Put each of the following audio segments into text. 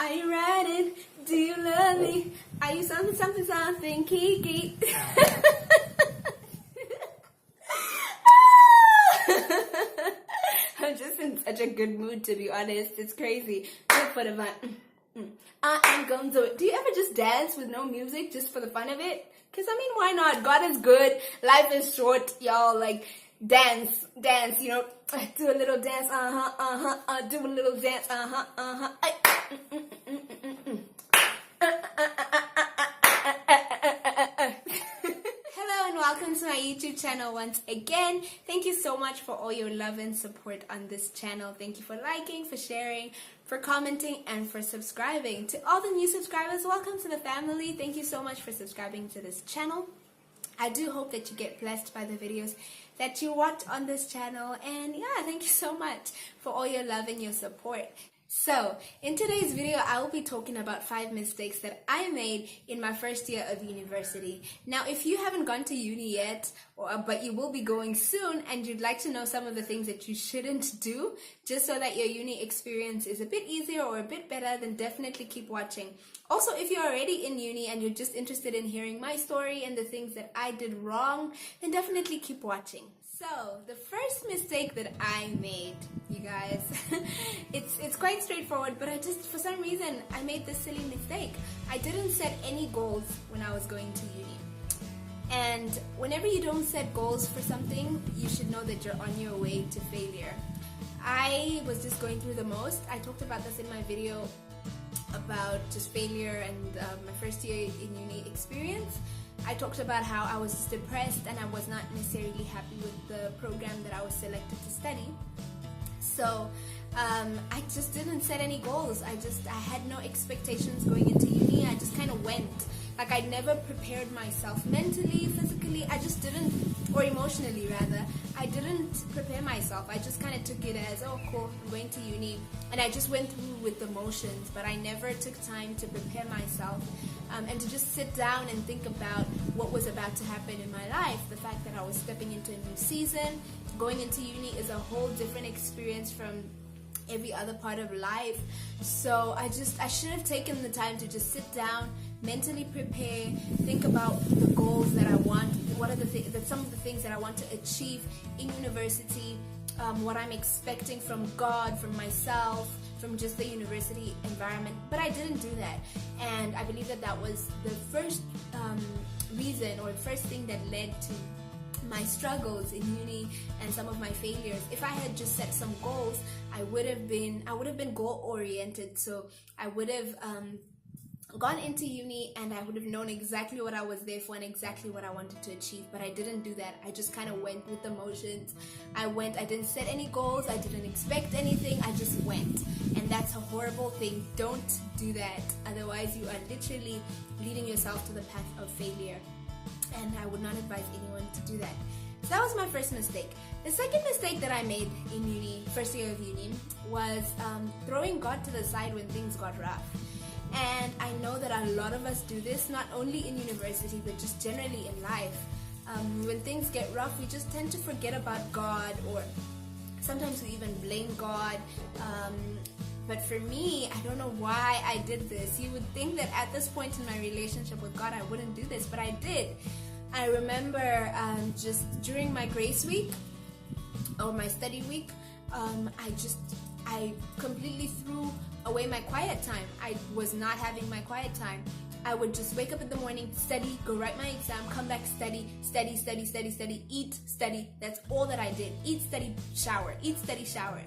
Are you riding? Do you love me? Are you something kiki? I'm just in such a good mood, to be honest. It's crazy. Look for the vibe. I am gonna do it. Do you ever just dance with no music just for the fun of it? Because, I mean, why not? God is good. Life is short, y'all. Like, dance, you know. Do a little dance, do a little dance, Hello and welcome to my YouTube channel once again. Thank you so much for all your love and support on this channel. Thank you for liking, for sharing, for commenting, and for subscribing. To all the new subscribers, welcome to the family. Thank you so much for subscribing to this channel. I do hope that you get blessed by the videos that you watch on this channel, and yeah, thank you so much for all your love and your support. So, in today's video, I will be talking about 5 mistakes that I made in my first year of university. Now, if you haven't gone to uni yet, but you will be going soon, and you'd like to know some of the things that you shouldn't do, just so that your uni experience is a bit easier or a bit better, then definitely keep watching. Also, if you're already in uni and you're just interested in hearing my story and the things that I did wrong, then definitely keep watching. So, the first mistake that I made, you guys, it's quite straightforward, but for some reason, I made this silly mistake. I didn't set any goals when I was going to uni. And whenever you don't set goals for something, you should know that you're on your way to failure. I was just going through the most. I talked about this in my video about just failure and my first year in uni experience. I talked about how I was just depressed and I was not necessarily happy with the program that I was selected to study. So I just didn't set any goals. I had no expectations going into uni. I just kind of went. Like, I never prepared myself mentally, physically. I just didn't, or emotionally rather. I didn't prepare myself. I just kind of took it as, oh cool, I'm going to uni. And I just went through with the motions, but I never took time to prepare myself and to just sit down and think about what was about to happen in my life. The fact that I was stepping into a new season. Going into uni is a whole different experience from every other part of life. So I should have taken the time to just sit down, mentally prepare, think about the goals that I want, what are some of the things that I want to achieve in university, what I'm expecting from God, from myself, from just the university environment. But I didn't do that, and I believe that was the first reason, or the first thing that led to my struggles in uni and some of my failures. If I had just set some goals, I would have been goal oriented. So I would have gone into uni and I would have known exactly what I was there for and exactly what I wanted to achieve. But I didn't do that. I just kind of went with the motions. I didn't set any goals. I didn't expect anything. I just went. And that's a horrible thing. Don't do that. Otherwise, you are literally leading yourself to the path of failure. And I would not advise anyone to do that. So that was my first mistake. The second mistake that I made in uni, first year of uni, was throwing God to the side when things got rough. And I know that a lot of us do this, not only in university, but just generally in life. When things get rough, we just tend to forget about God, or sometimes we even blame God. But for me, I don't know why I did this. You would think that at this point in my relationship with God, I wouldn't do this, but I did. I remember just during my grace week, or my study week, I completely threw away my quiet time. I was not having my quiet time. I would just wake up in the morning, study, go write my exam, come back, study, eat, study. That's all that I did. Eat, study, shower. Eat, study, shower.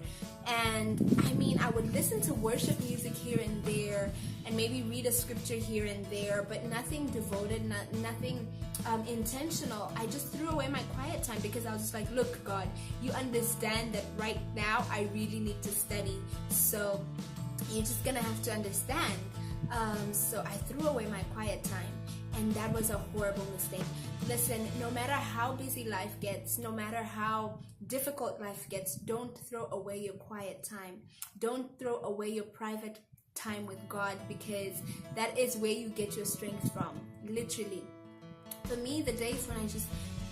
And I mean, I would listen to worship music here and there, and maybe read a scripture here and there, but nothing devoted, nothing intentional. I just threw away my quiet time because I was just like, look, God, you understand that right now I really need to study. So you're just gonna have to understand. So I threw away my quiet time, and that was a horrible mistake. Listen, no matter how busy life gets, no matter how difficult life gets, don't throw away your quiet time. Don't throw away your private time with God, because that is where you get your strength from, literally. For me, the days when I just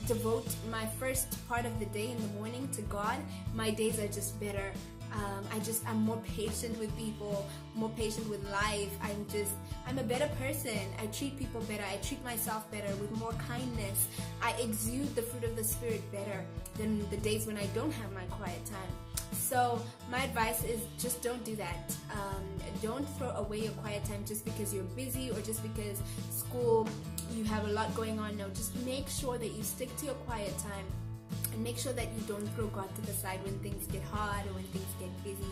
devote my first part of the day in the morning to God, my days are just better. I'm more patient with people, more patient with life. I'm a better person. I treat people better. I treat myself better with more kindness. I exude the fruit of the Spirit better than the days when I don't have my quiet time. So my advice is just don't do that. Don't throw away your quiet time just because you're busy or just because school, you have a lot going on. No, just make sure that you stick to your quiet time and make sure that you don't throw God to the side when things get hard or when things get busy.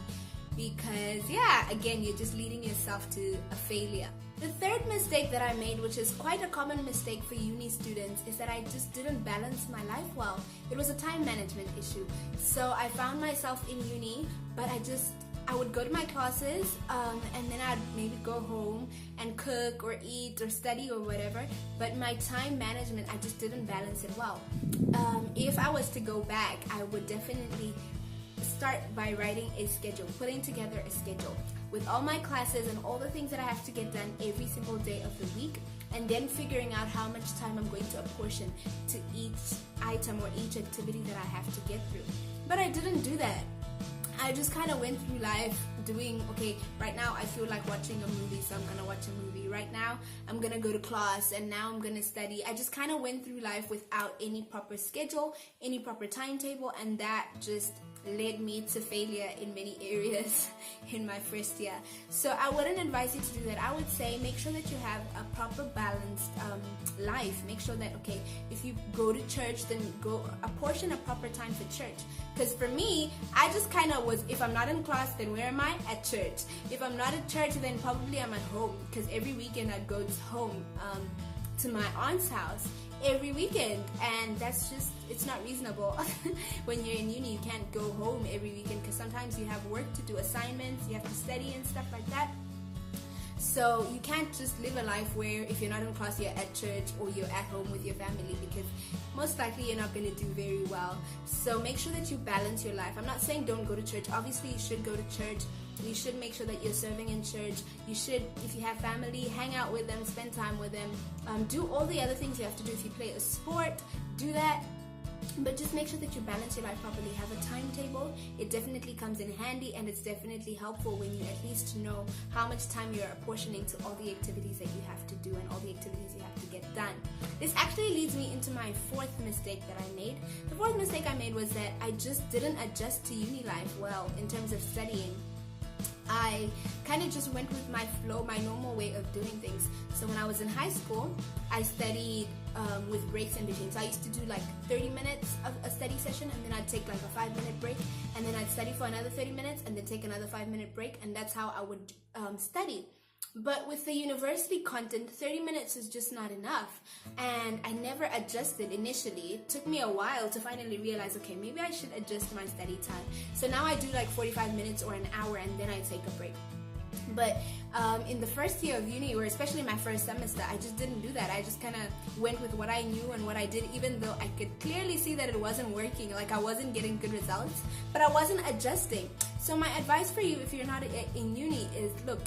Because again, you're just leading yourself to a failure. The third mistake that I made, which is quite a common mistake for uni students, is that I just didn't balance my life well. It was a time management issue. So I found myself in uni, but I would go to my classes and then I'd maybe go home and cook or eat or study or whatever. But my time management, I just didn't balance it well. If I was to go back, I would definitely start by writing a schedule, putting together a schedule with all my classes and all the things that I have to get done every single day of the week, and then figuring out how much time I'm going to apportion to each item or each activity that I have to get through. But I didn't do that. I just kind of went through life doing, okay, right now I feel like watching a movie, so I'm going to watch a movie. Right now I'm going to go to class, and now I'm going to study. I just kind of went through life without any proper schedule, any proper timetable, and that just led me to failure in many areas in my first year. So I wouldn't advise you to do that. I would say make sure that you have a proper balanced life. Make sure that, okay, if you go to church, then go apportion a proper time for church. Because for me, I just kind of was, if I'm not in class, then where am I? At church. If I'm not at church, then probably I'm at home, because every weekend I'd go home to my aunt's house every weekend, and that's just, it's not reasonable. When you're in uni, you can't go home every weekend because sometimes you have work to do, assignments, you have to study and stuff like that. So you can't just live a life where if you're not in class, you're at church or you're at home with your family, because most likely you're not going to do very well. So make sure that you balance your life. I'm not saying don't go to church. Obviously you should go to church. You should make sure that you're serving in church. You should, if you have family, hang out with them, spend time with them. Do all the other things you have to do. If you play a sport, do that. But just make sure that you balance your life properly. Have a timetable. It definitely comes in handy, and it's definitely helpful when you at least know how much time you're apportioning to all the activities that you have to do and all the activities you have to get done. This actually leads me into my fourth mistake that I made. The fourth mistake I made was that I just didn't adjust to uni life well in terms of studying. I kind of just went with my flow, my normal way of doing things. So when I was in high school, I studied with breaks in between. So I used to do like 30 minutes of a study session, and then I'd take like a 5-minute break, and then I'd study for another 30 minutes, and then take another 5-minute break, and that's how I would study. But with the university content, 30 minutes is just not enough, and I never adjusted initially. It took me a while to finally realize, okay, maybe I should adjust my study time. So now I do like 45 minutes or an hour, and then I take a break. But in the first year of uni, or especially my first semester, I just didn't do that. I just kind of went with what I knew and what I did, even though I could clearly see that it wasn't working, like I wasn't getting good results, but I wasn't adjusting. So my advice for you, if you're not in uni, is look,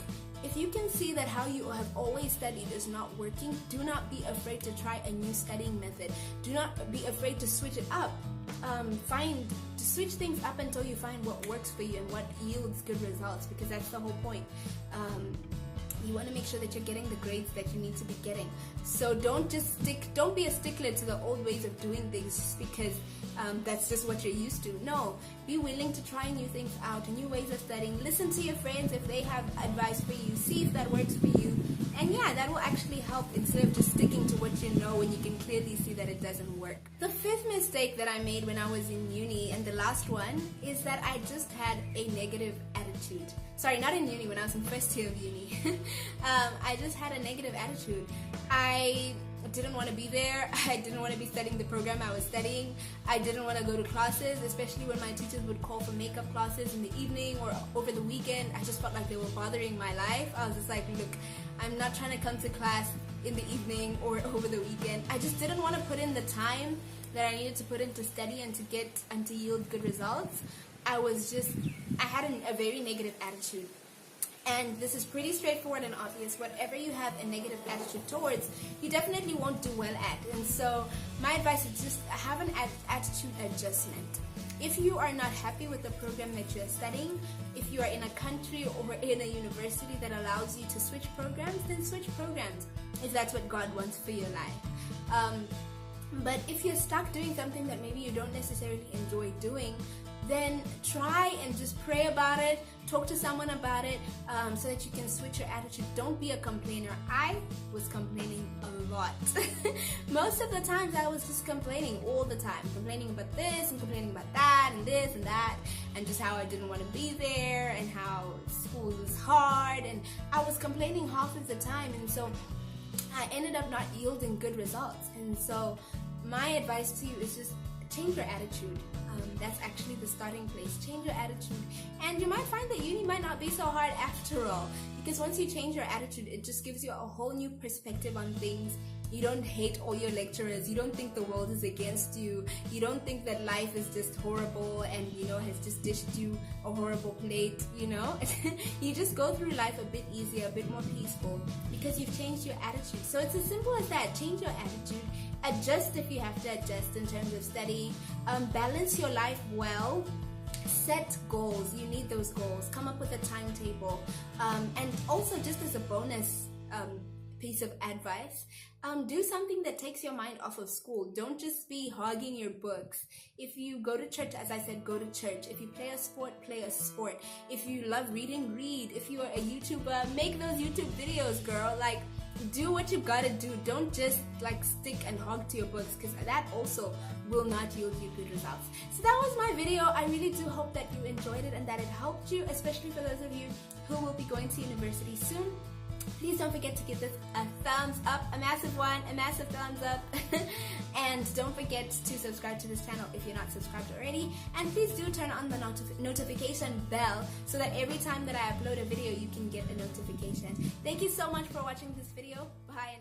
if you can see that how you have always studied is not working, do not be afraid to try a new studying method. Do not be afraid to switch it up. Switch things up until you find what works for you and what yields good results, because that's the whole point. You want to make sure that you're getting the grades that you need to be getting. So don't be a stickler to the old ways of doing things just because that's just what you're used to. No, be willing to try new things out, new ways of studying. Listen to your friends if they have advice for you. See if that works for you. And yeah, that will actually help instead of just sticking to what you know when you can clearly see that it doesn't work. The fifth mistake that I made when I was in uni, and the last one, is that I just had a negative attitude. Sorry, not in uni, when I was in first year of uni. I just had a negative attitude. I didn't want to be there. I didn't want to be studying the program I was studying. I didn't want to go to classes, especially when my teachers would call for makeup classes in the evening or over the weekend. I just felt like they were bothering my life. I was just like, look, I'm not trying to come to class in the evening or over the weekend. I just didn't want to put in the time that I needed to put in to study and to get and to yield good results. I had a very negative attitude. And this is pretty straightforward and obvious. Whatever you have a negative attitude towards, you definitely won't do well at. And so my advice is just have an attitude adjustment. If you are not happy with the program that you're studying, if you are in a country or in a university that allows you to switch programs, then switch programs if that's what God wants for your life. But if you're stuck doing something that maybe you don't necessarily enjoy doing, then try and just pray about it, talk to someone about it, so that you can switch your attitude. Don't be a complainer. I was complaining a lot. Most of the times I was just complaining all the time, complaining about this and complaining about that and this and that, and just how I didn't want to be there and how school was hard, and I was complaining half of the time, and so I ended up not yielding good results. And so my advice to you is just change your attitude. That's actually the starting place. Change your attitude, and you might find that uni might not be so hard after all, because once you change your attitude, it just gives you a whole new perspective on things. You don't hate all your lecturers. You don't think the world is against you. You don't think that life is just horrible and, has just dished you a horrible plate, You just go through life a bit easier, a bit more peaceful, because you've changed your attitude. So it's as simple as that. Change your attitude. Adjust if you have to adjust in terms of studying. Balance your life well. Set goals. You need those goals. Come up with a timetable. And also, just as a bonus piece of advice, do something that takes your mind off of school. Don't just be hogging your books. If you go to church, as I said, go to church. If you play a sport, play a sport. If you love reading, read. If you are a YouTuber, make those YouTube videos, girl. Do what you gotta do. Don't just stick and hog to your books, because that also will not yield you good results. So that was my video. I really do hope that you enjoyed it and that it helped you, especially for those of you who will be going to university soon. Please don't forget to give this a thumbs up, a massive one, a massive thumbs up. And don't forget to subscribe to this channel if you're not subscribed already. And please do turn on the notification bell so that every time that I upload a video, you can get a notification. Thank you so much for watching this video. Bye.